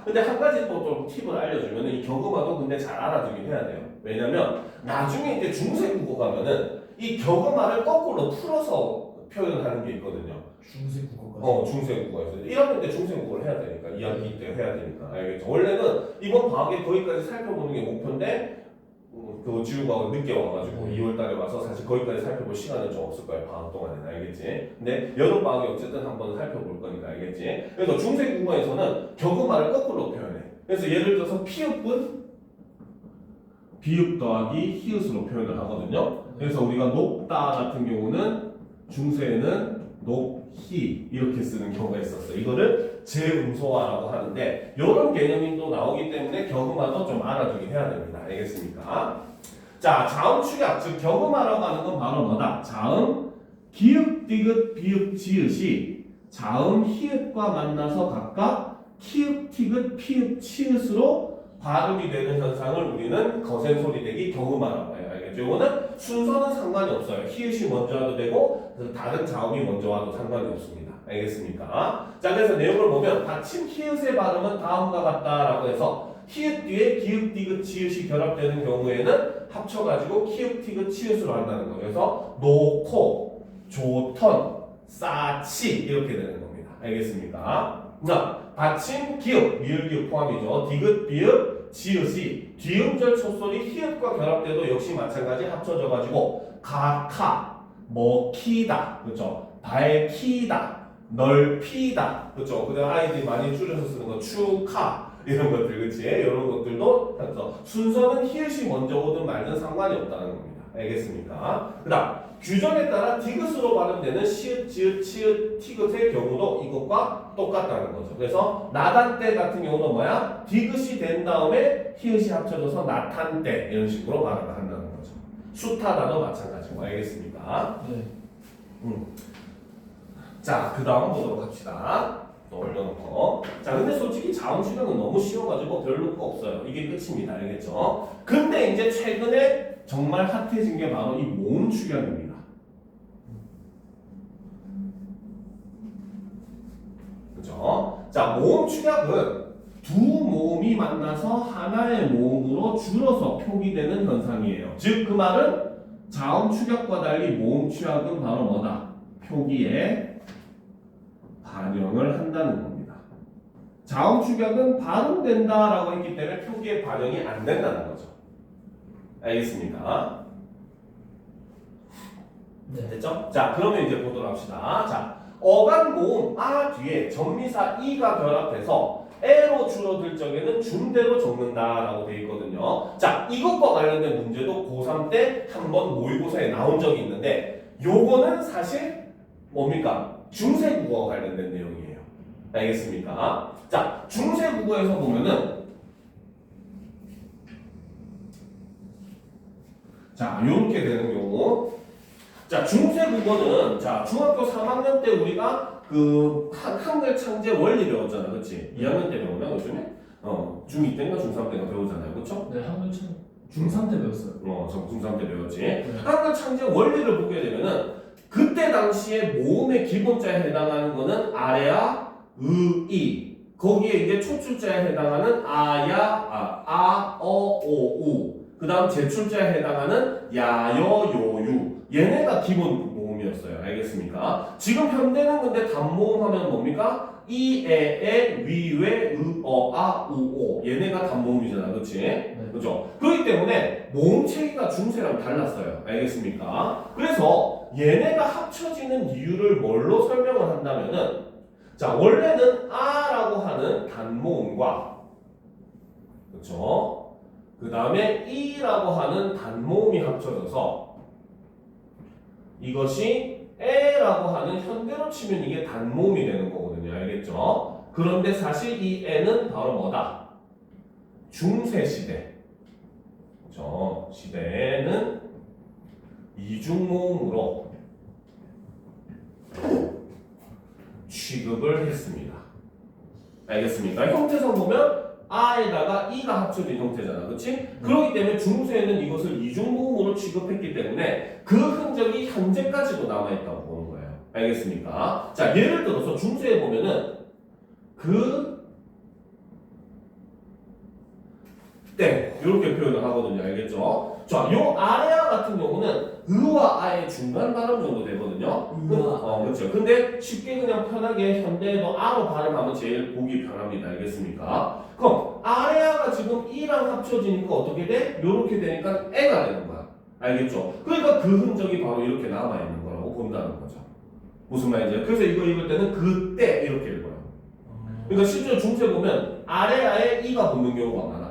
Speaker 1: 근데 한 가지 또 좀 팁을 알려주면 이 격음화도 근데 잘 알아두긴 해야 돼요. 왜냐면 나중에 이제 중세국어 가면은 이 격음화를 거꾸로 풀어서 표현하는 게 있거든요.
Speaker 2: 중세국어까지.
Speaker 1: 중세국어에서 1학년 때 중세국어를 해야 되니까 2학기 때 해야 되니까 알겠죠? 원래는 이번 방학에 거기까지 살펴보는 게 목표인데 그 지우가 늦게 와가지고 2월달에 와서 사실 거기까지 살펴볼 시간은 좀 없을 거예요. 방학 동안에는. 알겠지? 근데 여름 방학에 어쨌든 한번 살펴볼 거니까. 알겠지? 그래서 중세국어에서는 격음화를 거꾸로 표현해. 그래서 예를 들어서 피읍은 비읍 더하기 히읗으로 표현을 하거든요. 그래서 우리가 높다 같은 경우는 중세에는 높히 이렇게 쓰는 경우가 있었어요. 이거를 재음소화라고 하는데 이런 개념이 또 나오기 때문에 격음화도 좀 알아두긴 해야 됩니다. 알겠습니까? 자, 자음 축약, 즉 격음화라고 하는 건 바로 뭐다? 자음 기읍, 디귿, 비읍, 지읒이 자음 히읗과 만나서 각각 키읔, 티귿, 피읍, 치읓으로 발음이 되는 현상을 우리는 거센 소리 대기 격음화라고 해요. 알겠죠? 이거는 순서는 상관이 없어요. 히읗이 먼저 와도 되고 다른 자음이 먼저 와도 상관이 없습니다. 알겠습니까? 자, 그래서 내용을 보면 받침 히읗의 발음은 다음과 같다라고 해서 히읗 뒤에 기읍, 디귿, 지읒이 결합되는 경우에는 합쳐가지고 키읔, 티귿, 치읓으로 한다는 거예요. 그래서 놓고, 조턴, 싸치 이렇게 되는 겁니다. 알겠습니까? 자, 받침, 기읍, 미을, 기읍 포함이죠. 디귿, 비읍, 지읒이 뒤음절 첫소리 히읗과 결합돼도 역시 마찬가지 합쳐져가지고 가카, 먹히다, 그렇죠? 밝히다, 넓히다, 그렇죠? 그다음 아이들이 많이 줄여서 쓰는 거 축하 이런 것들, 그렇지? 이런 것들도 그래서 순서는 히읗이 먼저 오든 말든 상관이 없다는 겁니다. 알겠습니까? 그다음 규정에 따라 디귿으로 발음되는 시읒, 지읒, 치읒, 티귿의 경우도 이것과 똑같다는 거죠. 그래서 나단때 같은 경우는 뭐야? 디귿이 된 다음에 히읗이 합쳐져서 나탄때 이런 식으로 발음을 한다는 거죠. 수타다도 마찬가지고. 알겠습니까?
Speaker 2: 네.
Speaker 1: 자, 그 다음 보도록 합시다. 또 올려놓고. 자, 근데 솔직히 자음 수명은 너무 쉬워가지고 별로 거 없어요. 이게 끝입니다. 알겠죠? 근데 이제 최근에 정말 핫해진 게 바로 이 모음 축약입니다. 그죠? 자, 모음 축약은 두 모음이 만나서 하나의 모음으로 줄어서 표기되는 현상이에요. 즉, 그 말은 자음 축약과 달리 모음 축약은 바로 뭐다? 표기에 반영을 한다는 겁니다. 자음 축약은 발음된다라고 했기 때문에 표기에 반영이 안 된다는 거죠. 알겠습니까?
Speaker 2: 네.
Speaker 1: 됐죠? 자, 그러면 이제 보도록 합시다. 자, 어간 모음 아 뒤에 전미사 이가 결합해서 에로 줄어들 적에는 준대로 적는다라고 되어 있거든요. 자, 이것과 관련된 문제도 고3 때 한번 모의고사에 나온 적이 있는데 요거는 사실 뭡니까? 중세국어와 관련된 내용이에요. 알겠습니까? 자, 중세국어에서 보면은 자, 요렇게 되는 경우. 자, 중세국어는 자, 중학교 3학년 때 우리가 그 한글 창제 원리 배웠잖아. 그렇지? 2학년 때 배우나 요즘에? 중2 때인가 중3 때인가 배우잖아요. 그렇죠?
Speaker 2: 네, 한글 중3 때 배웠어요.
Speaker 1: 중3 때 배웠지.
Speaker 2: 네.
Speaker 1: 한글 창제 원리를 보게 되면은 그때 당시에 모음의 기본자에 해당하는 거는 아야, 이. 거기에 이제 초출자에 해당하는 아, 어, 오, 우. 그 다음 제출자에 해당하는 야, 여, 요, 유. 얘네가 기본 모음이었어요. 알겠습니까? 지금 현대는 근데 단모음 하면 뭡니까? 이, 에, 위, 웨, 으, 아, 우, 오. 얘네가 단모음이잖아. 그치?
Speaker 2: 네.
Speaker 1: 그죠? 그렇기 때문에 모음 체계가 중세랑 달랐어요. 알겠습니까? 그래서 얘네가 합쳐지는 이유를 뭘로 설명을 한다면은 자, 원래는 아라고 하는 단모음과 그쵸? 그 다음에 이라고 하는 단모음이 합쳐져서 이것이 에라고 하는 현대로 치면 이게 단모음이 되는 거거든요. 알겠죠? 그런데 사실 이 에는 바로 뭐다? 중세 시대. 그죠? 시대에는 이중모음으로 취급을 했습니다. 알겠습니까? 형태상 보면 아에다가 이가 합쳐진 형태잖아. 그렇지? 그렇기 때문에 중세에는 이것을 이중모음으로 취급했기 때문에 그 흔적이 현재까지도 남아있다고 보는 거예요. 알겠습니까? 자, 예를 들어서 중세에 보면은 이렇게 표현을 하거든요. 알겠죠? 자, 요 아야 같은 경우는 으와 아의 중간 발음 정도 되거든요. 그렇죠. 근데 쉽게 그냥 편하게 현대에도 아로 발음하면 제일 보기 편합니다. 알겠습니까? 그럼 아야가 지금 이랑 합쳐지니까 어떻게 돼? 요렇게 되니까 애가 되는 거야. 알겠죠? 그러니까 그 흔적이 바로 이렇게 남아있는 거라고 본다는 거죠. 무슨 말인지. 그래서 이거 읽을 때는 그때 이렇게 읽어요. 그러니까 실제로 중세 보면 아래아에 이가 붙는 경우가 많아.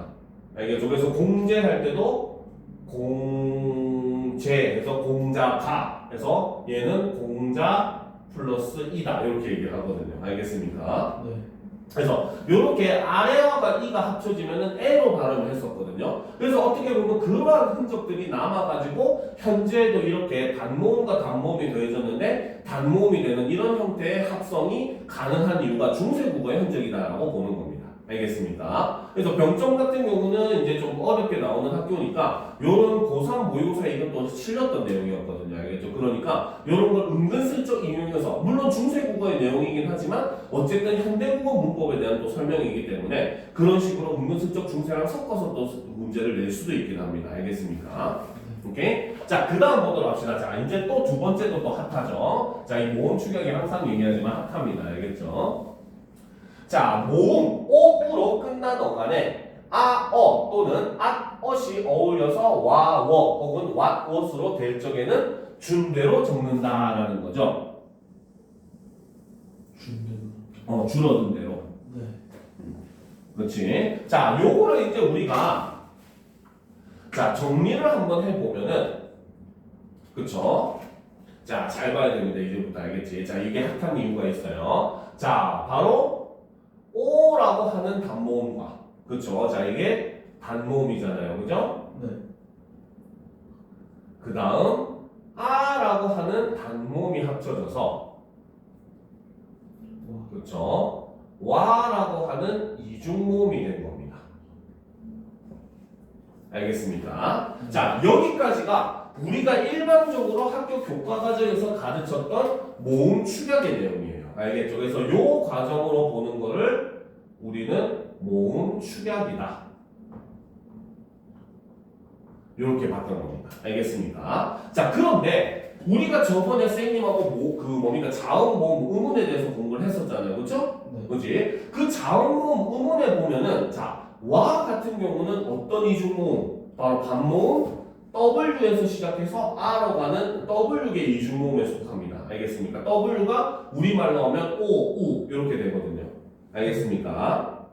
Speaker 1: 알겠죠? 그래서 공제할 때도 공제해서 공자가 해서 얘는 공자 플러스 이다 이렇게 얘기를 하거든요. 알겠습니까?
Speaker 2: 네.
Speaker 1: 그래서 이렇게 아래와 이가 합쳐지면은 에로 발음을 했었거든요. 그래서 어떻게 보면 그러한 흔적들이 남아가지고 현재도 이렇게 단모음과 단모음이 더해졌는데 단모음이 되는 이런 형태의 합성이 가능한 이유가 중세국어의 흔적이다라고 보는 겁니다. 알겠습니까? 그래서 병점 같은 경우는 이제 좀 어렵게 나오는 학교니까 요런 고3 모의고사 이것도 실렸던 내용이었거든요. 알겠죠? 그러니까 요런 걸 은근슬쩍 인용해서 물론 중세국어의 내용이긴 하지만 어쨌든 현대국어 문법에 대한 또 설명이기 때문에 그런 식으로 은근슬쩍 중세랑 섞어서 또 문제를 낼 수도 있긴 합니다. 알겠습니까? 오케이? 자, 그 다음 보도록 합시다. 자, 이제 또 두 번째도 또 핫하죠. 자, 이 모음 축약이 항상 얘기하지만 핫합니다. 알겠죠? 자, 모음, 옥으로 끝나던 간에 아, 어 또는 앗, 엇이 어울려서 와, 워 혹은 what, what으로 될 적에는 준대로 적는다라는 거죠.
Speaker 2: 준대로.
Speaker 1: 줄어든 대로.
Speaker 2: 네.
Speaker 1: 그렇지. 자, 요거를 이제 우리가 자 정리를 한번 해보면은 그쵸? 자, 잘 봐야 됩니다. 이제부터 알겠지? 자, 이게 핫한 이유가 있어요. 자, 바로 O라고 하는 단모음과 그쵸? 자, 이게 단모음이잖아요. 그죠?
Speaker 2: 네.
Speaker 1: 그 다음 A라고 하는 단모음이 합쳐져서
Speaker 2: 와.
Speaker 1: 그쵸? 와라고 하는 이중모음이 된 겁니다. 알겠습니까? 자, 여기까지가 우리가 일반적으로 학교 교과 과정에서 가르쳤던 모음 축약의 내용이에요. 알겠죠? 그래서 요 과정으로 보는 거를 우리는 모음 축약이다. 이렇게 봤던 겁니다. 알겠습니까? 자, 그런데 우리가 저번에 선생님하고 뭡니까? 자음, 모음, 의문에 대해서 공부를 했었잖아요. 그렇죠?
Speaker 2: 네.
Speaker 1: 그렇지? 그 자음, 모음, 의문에 보면은 자, 와 같은 경우는 어떤 이중모음? 바로 반모음 W에서 시작해서 R로 가는 W의 이중모음에 속합니다. 알겠습니까? W가 우리말로 하면 O, U 이렇게 되거든요. 알겠습니까?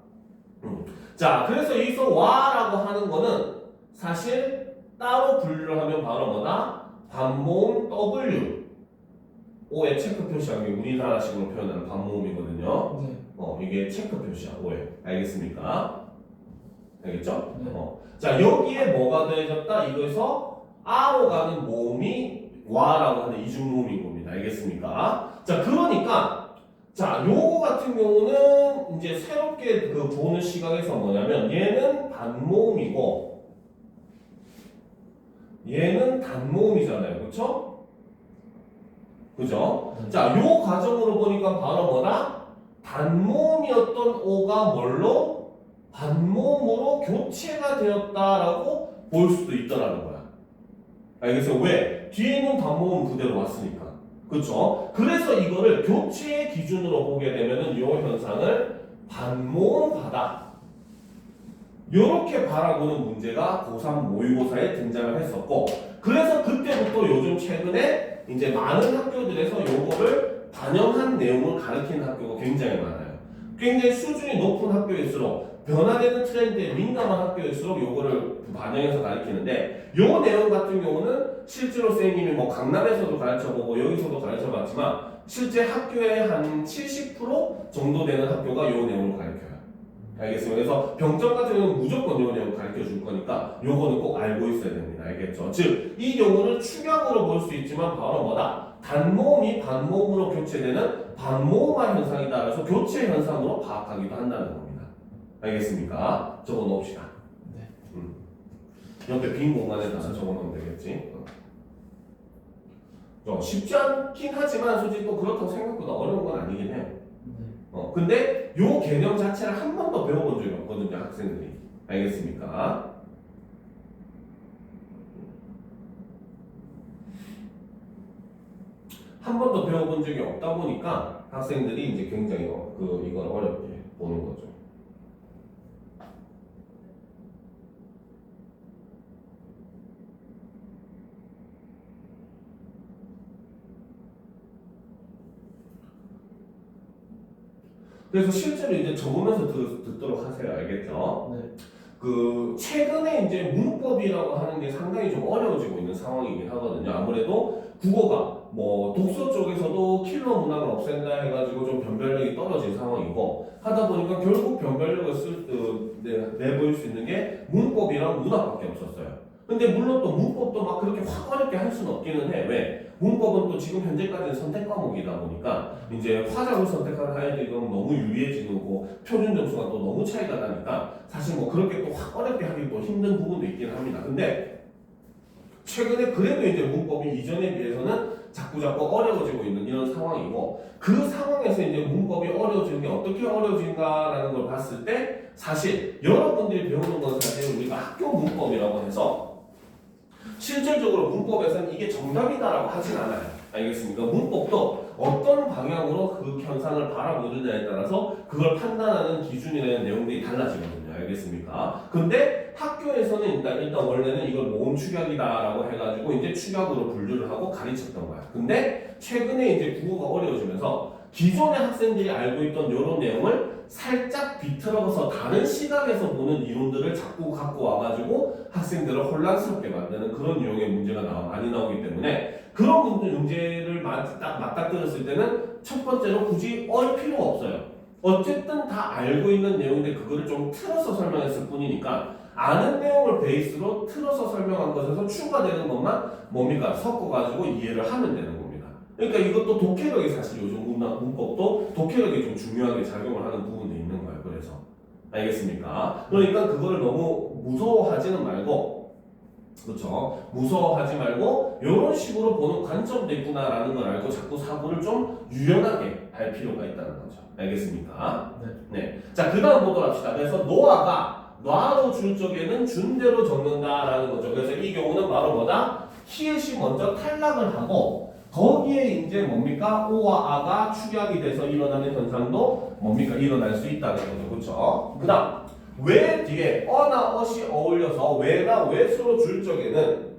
Speaker 1: 자, 그래서 여기서 와라고 하는 거는 사실 따로 분류를 하면 바로 뭐다? 반모음 W O에 체크 표시한 게 우리나라식으로 표현하는 반모음이거든요.
Speaker 2: 네.
Speaker 1: 이게 체크 표시야, O에. 알겠습니까? 알겠죠?
Speaker 2: 네.
Speaker 1: 자, 여기에 뭐가 더해졌다? 이거에서 R로 가는 모음이 와라고 하는 이중모음인 겁니다. 알겠습니까? 자, 그러니까 자, 요거 같은 경우는 이제 새롭게 그 보는 시각에서 뭐냐면 얘는 반모음이고 얘는 단모음이잖아요. 그렇죠? 그죠? 자, 요 과정으로 보니까 바로 뭐다? 단모음이었던 O가 뭘로? 반모음으로 교체가 되었다라고 볼 수도 있더라는 거야. 알겠어요? 왜? 뒤에 있는 단모음 그대로 왔으니까. 그쵸? 그래서 이거를 교체의 기준으로 보게 되면은 요 현상을 반모음하다. 요렇게 바라보는 문제가 고3 모의고사에 등장을 했었고, 그래서 그때부터 요즘 최근에 이제 많은 학교들에서 요거를 반영한 내용을 가르치는 학교가 굉장히 많아요. 굉장히 수준이 높은 학교일수록 변화되는 트렌드에 민감한 학교일수록 요거를 반영해서 가르치는데 요 내용 같은 경우는 실제로 선생님이 뭐 강남에서도 가르쳐보고 여기서도 가르쳐봤지만 실제 학교의 한 70% 정도 되는 학교가 요 내용을 가르쳐요. 알겠습니다. 그래서 병점 같은 경우는 무조건 요 내용 가르쳐 줄 거니까 요거는 꼭 알고 있어야 됩니다. 알겠죠? 즉, 이 경우는 축약으로 볼 수 있지만 바로 뭐다? 단모음이 반모음으로 교체되는 반모음화 현상이다. 그래서 교체 현상으로 파악하기도 한다는 겁니다. 알겠습니까? 적어 놓읍시다.
Speaker 2: 네.
Speaker 1: 옆에 빈 공간에다가 적어 놓으면 되겠지. 쉽지 않긴 하지만 솔직히 또 그렇다고 생각보다 어려운 건 아니긴 해요.
Speaker 2: 네.
Speaker 1: 근데 요 개념 자체를 한 번도 배워본 적이 없거든요, 학생들이. 알겠습니까? 한 번도 배워본 적이 없다 보니까 학생들이 이제 굉장히 이걸 어렵게 보는 거죠. 그래서 실제로 이제 적으면서 듣도록 하세요. 알겠죠?
Speaker 2: 네.
Speaker 1: 그 최근에 이제 문법이라고 하는 게 상당히 좀 어려워지고 있는 상황이긴 하거든요. 아무래도 국어가 뭐 독서 쪽에서도 킬러 문항을 없앤다 해가지고 좀 변별력이 떨어진 상황이고 하다 보니까 결국 변별력을 내보일 수 있는 게 문법이랑 문학밖에 없었어요. 근데 물론 또 문법도 막 그렇게 확 어렵게 할 수는 없기는 해. 왜? 문법은 또 지금 현재까지는 선택 과목이다 보니까 이제 화작을 선택하는 아이들이 너무 유리해지고 표준 점수가 또 너무 차이가 나니까 사실 뭐 그렇게 또 확 어렵게 하기 또 힘든 부분도 있긴 합니다. 근데 최근에 그래도 이제 문법이 이전에 비해서는 자꾸 어려워지고 있는 이런 상황이고 그 상황에서 이제 문법이 어려워지는 게 어떻게 어려워진가라는 걸 봤을 때 사실 여러분들이 배우는 건 사실 우리가 학교 문법이라고 해서 실질적으로 문법에서는 이게 정답이다라고 하진 않아요. 알겠습니까? 문법도 어떤 방향으로 그 현상을 바라보느냐에 따라서 그걸 판단하는 기준이라는 내용들이 달라지거든요. 알겠습니까? 근데 학교에서는 일단 원래는 이걸 모음 축약이다라고 해가지고 이제 축약으로 분류를 하고 가르쳤던 거야. 근데 최근에 이제 국어가 어려워지면서 기존의 학생들이 알고 있던 이런 내용을 살짝 비틀어서 다른 시각에서 보는 이론들을 자꾸 갖고 와가지고 학생들을 혼란스럽게 만드는 그런 유형의 문제가 많이 나오기 때문에 그런 문제를 맞닥뜨렸을 때는 첫 번째로 굳이 필요가 없어요. 어쨌든 다 알고 있는 내용인데 그거를 좀 틀어서 설명했을 뿐이니까 아는 내용을 베이스로 틀어서 설명한 것에서 추가되는 것만 뭡니까? 섞어가지고 이해를 하면 되는 겁니다. 그러니까 이것도 독해력이 사실 요즘 문법도 독해력이 좀 중요하게 작용을 하는 부분도 있는 거예요. 그래서 알겠습니까? 그러니까 그거를 너무 무서워하지는 말고 그렇죠. 무서워하지 말고 이런 식으로 보는 관점도 있구나라는 걸 알고 자꾸 사고를 좀 유연하게 할 필요가 있다는 거죠. 알겠습니까? 네. 자, 그 다음 보도록 합시다. 그래서 노아가 놔로 줄 적에는 준 대로 적는다라는 거죠. 그래서 이 경우는 바로 뭐다? 히읗이 먼저 탈락을 하고 거기에 이제 뭡니까? 오와 아가 축약이 돼서 일어나는 현상도 뭡니까? 일어날 수 있다는 거죠. 그렇죠? 그 다음 왜 뒤에 어나 어시 어울려서 왜나 왜수로 줄 적에는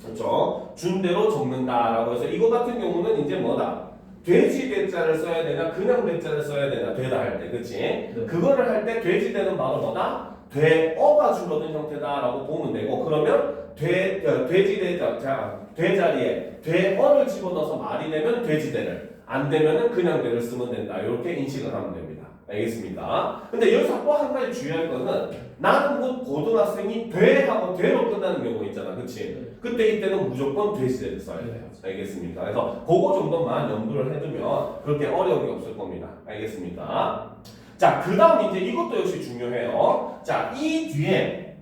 Speaker 1: 그렇죠? 준 대로 적는다라고 해서 이거 같은 경우는 이제 뭐다? 돼지 대자를 써야 되나 그냥 대자를 써야 되나 되다 할 때 그치?
Speaker 2: 네.
Speaker 1: 그거를 할 때 돼지 대는 바로 뭐다? 되어가 줄어든 형태다라고 보면 되고 그러면 돼지 대자 되자리에 되어를 집어넣어서 말이 되면 돼지 대를 안 되면은 그냥 대를 쓰면 된다 이렇게 인식을 하면 됩니다. 알겠습니까? 근데 여기서 또 한 가지 주의할 거는 나는 곧 고등학생이 돼하고 돼로 끝나는 경우가 있잖아. 그치? 그때 이때는 무조건 돼지대를 써야 돼요. 알겠습니까? 그래서 그거 정도만 염두를 해두면 그렇게 어려움이 없을 겁니다. 알겠습니까? 자, 그 다음 이제 이것도 역시 중요해요. 자, 이 뒤에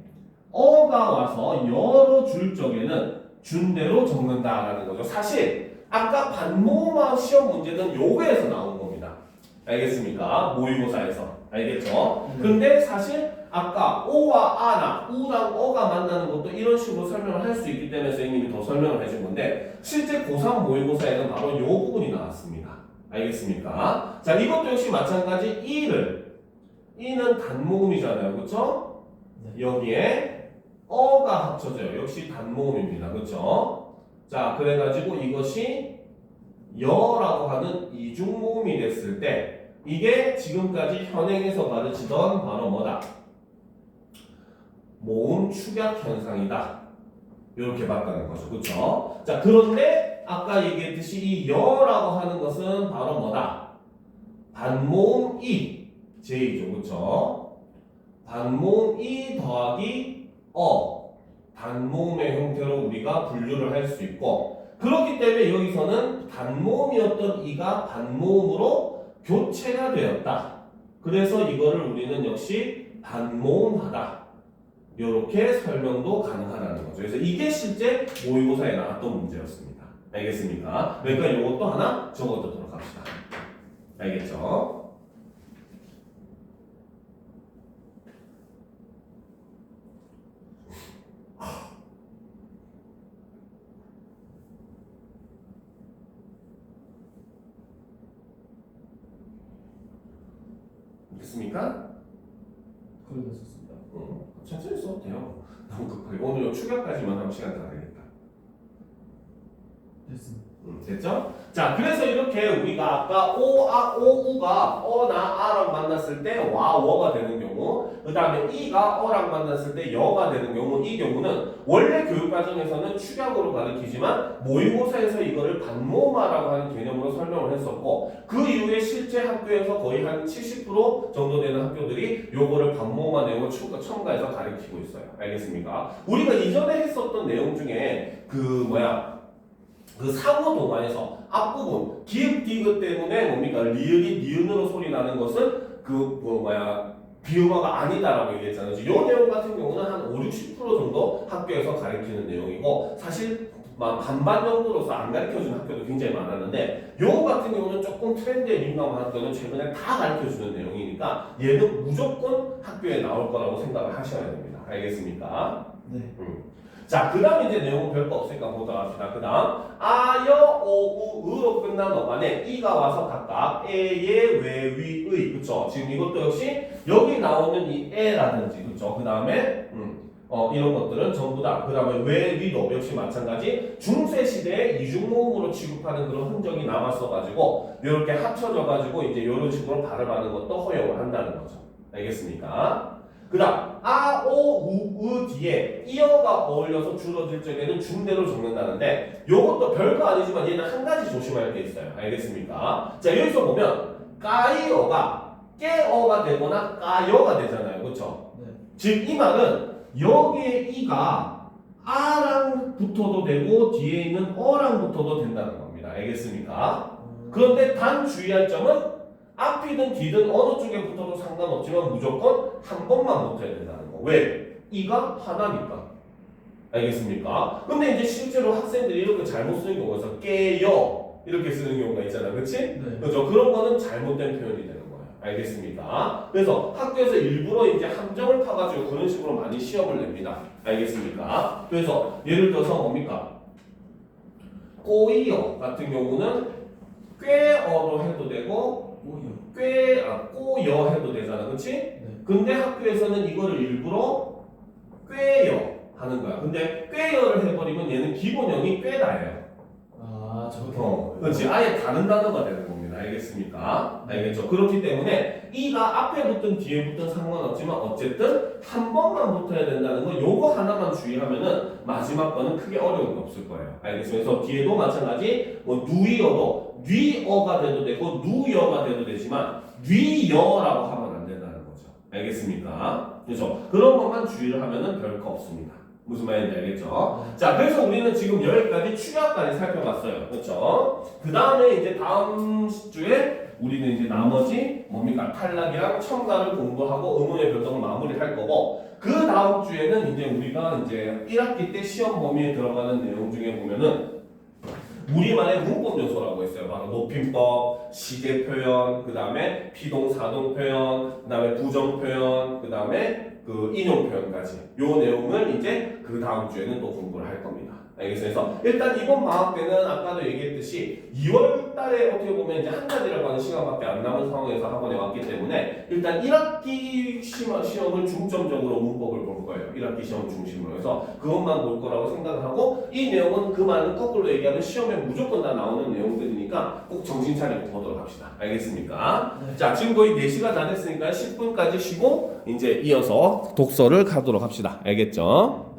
Speaker 1: 어가 와서 여로 줄 적에는 준 대로 적는다라는 거죠. 사실 아까 반모음화 시험 문제는 요거에서 나온 겁니다. 알겠습니까? 모의고사에서. 알겠죠? 근데 사실 아까 오와 아나 우랑 어가 만나는 것도 이런 식으로 설명을 할 수 있기 때문에 선생님이 더 설명을 해준 건데 실제 고3 모의고사에는 바로 이 부분이 나왔습니다. 알겠습니까? 자, 이것도 역시 마찬가지 이는 단모음이잖아요. 그쵸? 여기에 어가 합쳐져요. 역시 단모음입니다. 그쵸? 자, 그래가지고 이것이 여라고 하는 이중모음이 됐을 때 이게 지금까지 현행에서 가르치던 바로 뭐다? 모음 축약 현상이다. 이렇게 봤다는 거죠. 그쵸? 자, 그런데 아까 얘기했듯이 이 여라고 하는 것은 바로 뭐다? 반모음 이 제이죠. 그쵸? 반모음 이 더하기 단모음의 형태로 우리가 분류를 할 수 있고 그렇기 때문에 여기서는 단모음이었던 이가 반모음으로 교체가 되었다. 그래서 이거를 우리는 역시 반모음하다. 이렇게 설명도 가능하다는 거죠. 그래서 이게 실제 모의고사에 나왔던 문제였습니다. 알겠습니까? 그러니까 이것도 하나 적어두도록 합시다. 알겠죠? 됐습니까?
Speaker 2: 그렇게 됐었습니다.
Speaker 1: 천천히 써도 돼요. 너무 급하게. 오늘 축약까지만 하면 시간 다 되겠다.
Speaker 2: 됐습니다.
Speaker 1: 됐죠? 자, 그래서 이렇게 우리가 아까 오우가 어나 아랑 만났을 때 와, 워가 되는 경우, 그 다음에 이가 어랑 만났을 때 여가 되는 경우, 이 경우는 원래 교육과정에서는 축약으로 가르치지만 모의고사에서 이거를 반모음화라고 하는 개념으로 설명을 했었고 그 이후에 실제 학교에서 거의 한 70% 정도 되는 학교들이 요거를 반모음화 내용을 첨가해서 가르치고 있어요. 알겠습니까? 우리가 이전에 했었던 내용 중에 그 상호 동화에서 앞부분 기읍 디귿 때문에 뭡니까 리을이 니은으로 소리 나는 것은 비음화가 아니다라고 얘기했잖아요. 이 내용 같은 경우는 한 50, 60% 정도 학교에서 가르치는 내용이고 사실 반반 정도로서 안 가르쳐주는 학교도 굉장히 많았는데 요 같은 경우는 조금 트렌드에 민감한 학교는 최근에 다 가르쳐주는 내용이니까 얘는 무조건 학교에 나올 거라고 생각을 하셔야 됩니다. 알겠습니까?
Speaker 2: 네.
Speaker 1: 자, 그 다음 이제 내용은 별거 없으니까 보도록 합시다. 그 다음 아, 여, 오, 우, 으로 끝난 어간에 이가 와서 각각 에, 예, 왜, 위, 의, 그쵸? 지금 이것도 역시 여기 나오는 이 에라든지, 그쵸? 그 다음에 이런 것들은 전부 다, 그 다음에 왜, 위도 역시 마찬가지 중세 시대에 이중모음으로 취급하는 그런 흔적이 남았어가지고 이렇게 합쳐져가지고 이제 이런 식으로 발음하는 것도 허용을 한다는 거죠. 알겠습니까? 그 다음 아, 오, 우, 으 뒤에 이어가 어울려서 줄어들 적에는 중대로 적는다는데 요것도 별거 아니지만 얘는 한 가지 조심할 게 있어요. 알겠습니까? 자, 여기서 보면 까이어가 깨어가 되거나 까여가 되잖아요. 그쵸?
Speaker 2: 네.
Speaker 1: 즉 이 말은 여기에 이가 아랑 붙어도 되고 뒤에 있는 어랑 붙어도 된다는 겁니다. 알겠습니까? 그런데 단 주의할 점은 앞이든 뒤든 어느 쪽에 붙어도 상관없지만 무조건 한 번만 붙어야 된다는 거. 왜? 이가 하나니까. 알겠습니까? 근데 이제 실제로 학생들이 이렇게 잘못 쓰는 경우가 있어. 깨요 이렇게 쓰는 경우가 있잖아. 그치?
Speaker 2: 네.
Speaker 1: 그죠? 그런 거는 잘못된 표현이 되는 거예요. 알겠습니까? 그래서 학교에서 일부러 이제 함정을 파가지고 그런 식으로 많이 시험을 냅니다. 알겠습니까? 그래서 예를 들어서 뭡니까? 꼬이어 같은 경우는 꾀어로 해도 되고
Speaker 2: 오히려.
Speaker 1: 꼬여 해도 되잖아. 그치?
Speaker 2: 네.
Speaker 1: 근데 학교에서는 이거를 일부러 꾀여 하는 거야. 근데 꾀여를 해버리면 얘는 기본형이 꾀다예요.
Speaker 2: 아, 저렇게.
Speaker 1: 그렇지. 아예 다른 단어가 되는 겁니다. 알겠습니까? 알겠죠? 그렇기 때문에 이가 앞에 붙든 뒤에 붙든 상관없지만 어쨌든 한 번만 붙어야 된다는 거 요거 하나만 주의하면은 마지막 거는 크게 어려운 게 없을 거예요. 알겠습니다. 그래서 뒤에도 마찬가지 뭐 누이어도 뉘어가 돼도 되고 누여가 돼도 되지만 뉘여라고 하면 안 된다는 거죠. 알겠습니까? 그렇죠? 그런 것만 주의를 하면은 별거 없습니다. 무슨 말인지 알겠죠? 자, 그래서 우리는 지금 여기까지 추가까지 살펴봤어요. 그렇죠? 그 다음에 이제 다음 주에 우리는 이제 나머지 뭡니까? 탈락이랑 첨가를 공부하고 의문의 변동을 마무리할 거고 그 다음 주에는 이제 우리가 이제 1학기 때 시험 범위에 들어가는 내용 중에 보면은 우리만의 문법 요소라고 있어요. 바로 높임법, 시제 표현, 그 다음에 피동사동 표현, 그 다음에 부정 표현, 그 다음에 그 인용 표현까지 요 내용을 이제 그 다음 주에는 또 공부를 할 겁니다. 알겠어요? 그래서 일단 이번 방학 때는 아까도 얘기했듯이 2월 달에 어떻게 보면 이제 한 달이라고 하는 시간밖에 안 남은 상황에서 학원에 왔기 때문에 일단 1학기 시험을 중점적으로 문법을 볼 거예요. 1학기 시험 중심으로 해서 그것만 볼 거라고 생각을 하고 이 내용은 그 말은 거꾸로 얘기하면 시험에 무조건 다 나오는 내용들이니까 꼭 정신 차리고 보도록 합시다. 알겠습니까?
Speaker 2: 네.
Speaker 1: 자, 지금 거의 4시가 다 됐으니까 10분까지 쉬고 이제 이어서 독서를 가도록 합시다. 알겠죠?